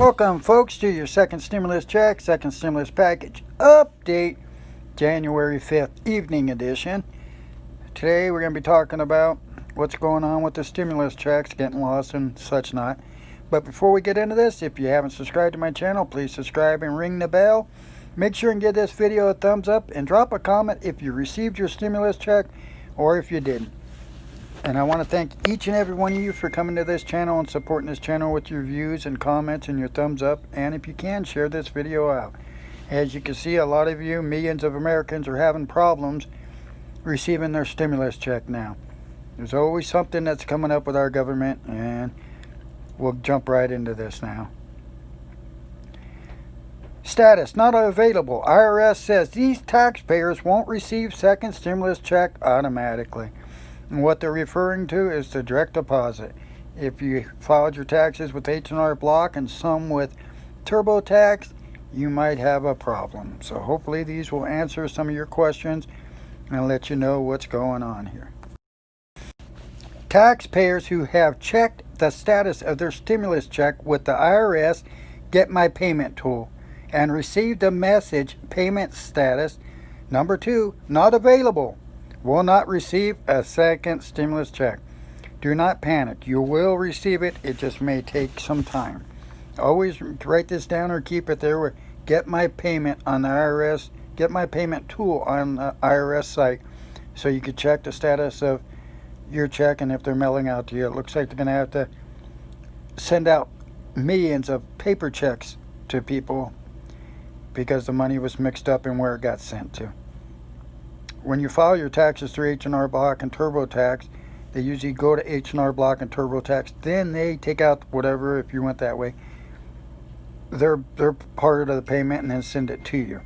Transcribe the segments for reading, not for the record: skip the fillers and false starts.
Welcome, folks, to your second stimulus check, second stimulus package update, January 5th evening edition. Today we're going to be talking about what's going on with the stimulus checks, getting lost and such not. But before we get into this, if you haven't subscribed to my channel, please subscribe and ring the bell. Make sure and give this video a thumbs up and drop a comment if you received your stimulus check or if you didn't. And I want to thank each and every one of you for coming to this channel and supporting this channel with your views and comments and your thumbs up. And if you can, share this video out. As you can see, a lot of you, millions of Americans, are having problems receiving their stimulus check now. There's always something that's coming up with our government, and we'll jump right into this now. Status not available. IRS says these taxpayers won't receive second stimulus check automatically. And what they're referring to is the direct deposit. If you filed your taxes with H&R Block and some with TurboTax, you might have a problem. So hopefully these will answer some of your questions and let you know what's going on here. Taxpayers who have checked the status of their stimulus check with the IRS Get My Payment tool and received a message, payment status number 2, not available, will not receive a second stimulus check. Do not panic. You will receive it. It just may take some time. Always write this down or keep it there with Get My Payment on the IRS, Get My Payment tool on the IRS site, so you can check the status of your check and if they're mailing out to you. It looks like they're going to have to send out millions of paper checks to people because the money was mixed up in where it got sent to. When you file your taxes through H&R Block and TurboTax, they usually go to H&R Block and TurboTax. Then they take out whatever, if you went that way, they're part of the payment and then send it to you.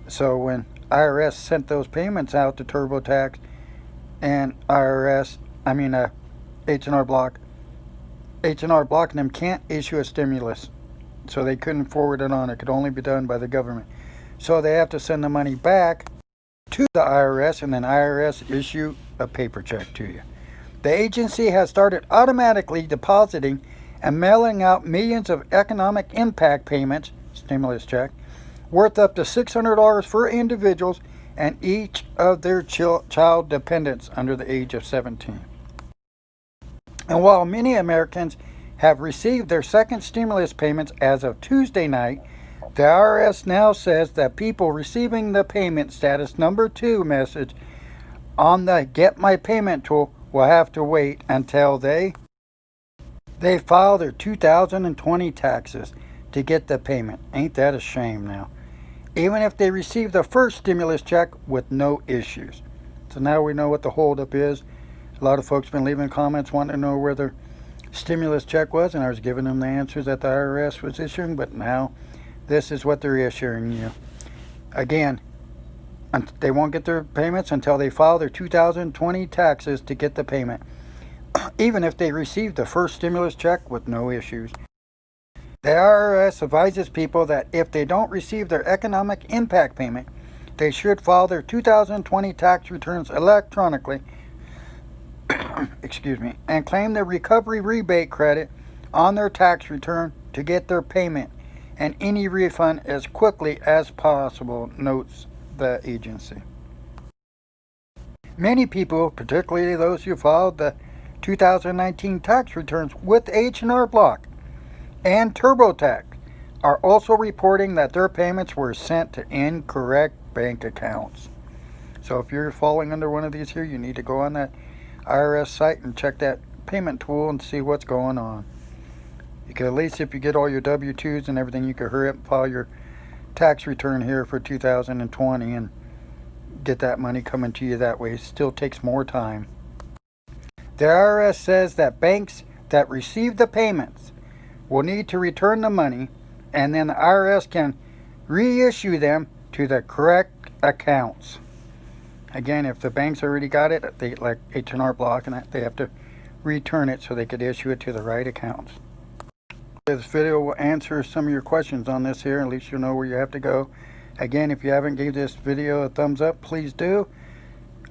So when IRS sent those payments out to TurboTax and H&R Block and them can't issue a stimulus. So they couldn't forward it on. It could only be done by the government. So they have to send the money back to the IRS, and then IRS issue a paper check to you. The agency has started automatically depositing and mailing out millions of economic impact payments, stimulus check, worth up to $600 for individuals and each of their child dependents under the age of 17. And while many Americans have received their second stimulus payments as of Tuesday night, the IRS now says that people receiving the payment status number 2 message on the Get My Payment tool will have to wait until they file their 2020 taxes to get the payment. Ain't that a shame now? Even if they receive the first stimulus check with no issues. So now we know what the holdup is. A lot of folks have been leaving comments wanting to know where their stimulus check was, and I was giving them the answers that the IRS was issuing, but now this is what they're issuing you. Again, they won't get their payments until they file their 2020 taxes to get the payment, even if they receive the first stimulus check with no issues. The IRS advises people that if they don't receive their economic impact payment, they should file their 2020 tax returns electronically and claim the recovery rebate credit on their tax return to get their payment and any refund as quickly as possible, notes the agency. Many people, particularly those who filed the 2019 tax returns with H&R Block and TurboTax, are also reporting that their payments were sent to incorrect bank accounts. So if you're falling under one of these here, you need to go on that IRS site and check that payment tool and see what's going on. You can, at least if you get all your W-2s and everything, you can hurry up and file your tax return here for 2020 and get that money coming to you that way. It still takes more time. The IRS says that banks that receive the payments will need to return the money, and then the IRS can reissue them to the correct accounts. Again, if the banks already got it, they, like H&R Block and that, they have to return it so they could issue it to the right accounts. This video will answer some of your questions on this here. At least you'll know where you have to go. Again, if you haven't gave this video a thumbs up, please do.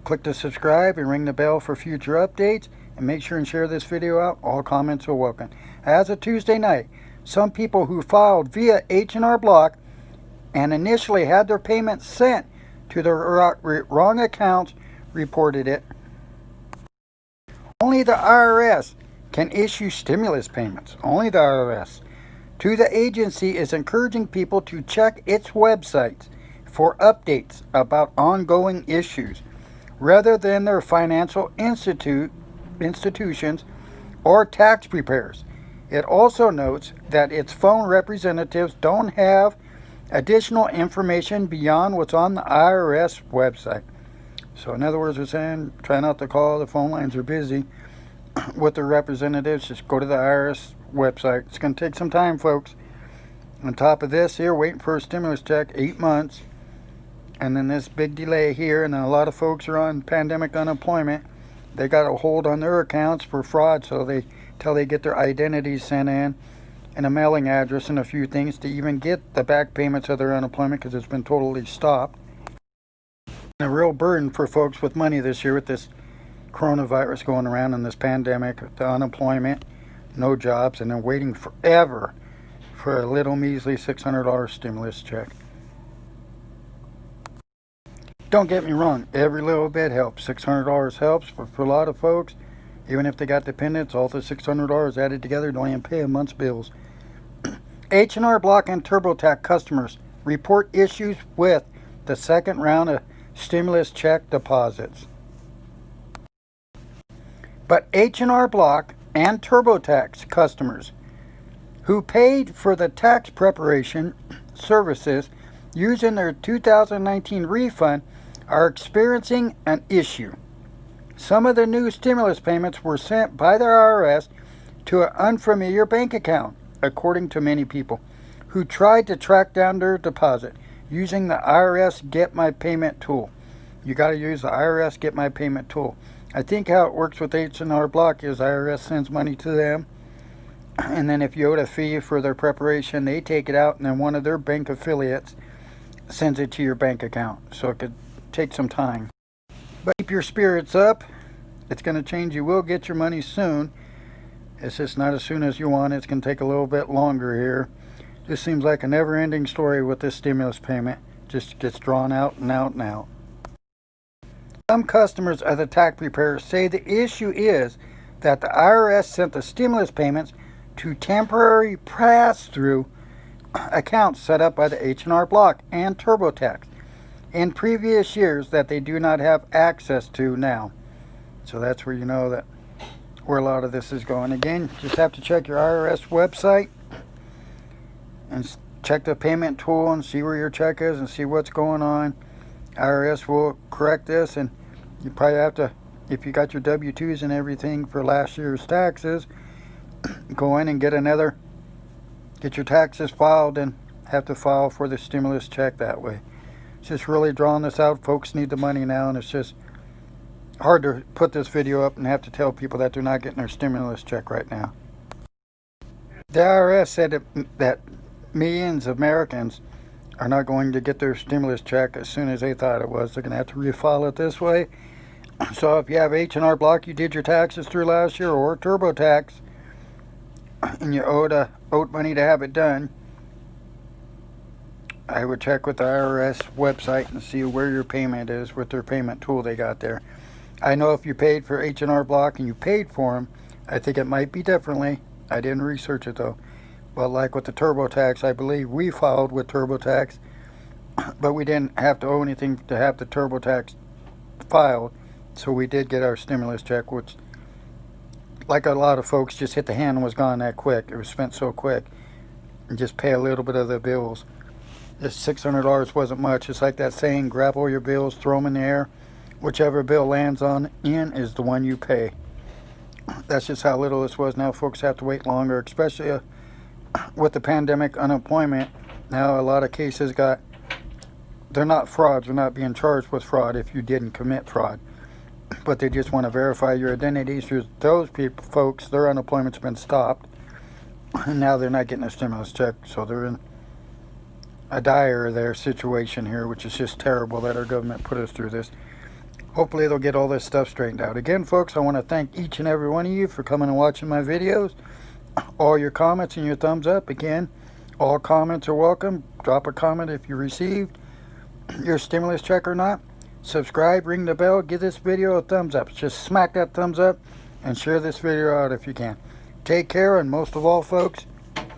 Click to subscribe and ring the bell for future updates. And make sure and share this video out. All comments are welcome. As of Tuesday night, some people who filed via H&R Block and initially had their payment sent to the wrong accounts reported it. Only the IRS can issue stimulus payments. Only the IRS. To the agency is encouraging people to check its websites for updates about ongoing issues, rather than their financial institutions or tax preparers. It also notes that its phone representatives don't have additional information beyond what's on the IRS website. So in other words, they're saying, try not to call, the phone lines are busy with the representatives. Just go to the IRS website. It's going to take some time, folks. On top of this here, waiting for a stimulus check, 8 months. And then this big delay here, and then a lot of folks are on pandemic unemployment. They got a hold on their accounts for fraud, so they till they get their identities sent in and a mailing address and a few things to even get the back payments of their unemployment, because it's been totally stopped. And a real burden for folks with money this year with this coronavirus going around and this pandemic, the unemployment, no jobs, and then waiting forever for a little measly $600 stimulus check. Don't get me wrong, every little bit helps. $600 helps for a lot of folks. Even if they got dependents, all the $600 added together don't even pay a month's bills. H&R Block and TurboTax customers report issues with the second round of stimulus check deposits. But H&R Block and TurboTax customers who paid for the tax preparation services using their 2019 refund are experiencing an issue. Some of the new stimulus payments were sent by the IRS to an unfamiliar bank account, according to many people who tried to track down their deposit using the IRS Get My Payment tool. You got to use the IRS Get My Payment tool. I think how it works with H&R Block is IRS sends money to them, and then if you owed a fee for their preparation, they take it out, and then one of their bank affiliates sends it to your bank account. So it could take some time. But keep your spirits up. It's going to change. You will get your money soon. It's just not as soon as you want. It's going to take a little bit longer here. This seems like a never-ending story with this stimulus payment. Just gets drawn out and out and out. Some customers of the tax preparers say the issue is that the IRS sent the stimulus payments to temporary pass-through accounts set up by the H&R Block and TurboTax in previous years that they do not have access to now. So that's where you know that where a lot of this is going. Again, just have to check your IRS website and check the payment tool and see where your check is and see what's going on. IRS will correct this, and you probably have to, if you got your W-2s and everything for last year's taxes, go in and get your taxes filed and have to file for the stimulus check that way. It's just really drawing this out. Folks need the money now, and it's just hard to put this video up and have to tell people that they're not getting their stimulus check right now. The IRS said that millions of Americans are not going to get their stimulus check as soon as they thought it was. They're going to have to refile it this way. So if you have H&R Block, you did your taxes through last year, or TurboTax, and you owed money to have it done, I would check with the IRS website and see where your payment is with their payment tool they got there. I know if you paid for H&R Block and you paid for them, I think it might be differently. I didn't research it though. But like with the TurboTax, I believe we filed with TurboTax, but we didn't have to owe anything to have the TurboTax filed. So we did get our stimulus check, which, like a lot of folks, just hit the hand and was gone that quick. It was spent so quick. And just pay a little bit of the bills. This $600 wasn't much. It's like that saying, grab all your bills, throw them in the air. Whichever bill lands in is the one you pay. That's just how little this was. Now folks have to wait longer, especially with the pandemic unemployment. Now a lot of cases they're not frauds. They're not being charged with fraud if you didn't commit fraud. But they just want to verify your identities. Those people, folks, their unemployment's been stopped. And now they're not getting a stimulus check. So they're in a dire situation here, which is just terrible that our government put us through this. Hopefully they'll get all this stuff straightened out. Again, folks, I want to thank each and every one of you for coming and watching my videos. all your comments and your thumbs up. Again, all comments are welcome. Drop a comment if you received your stimulus check or not. Subscribe, ring the bell, give this video a thumbs up. Just smack that thumbs up and share this video out if you can. Take care, and most of all, folks,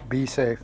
be safe.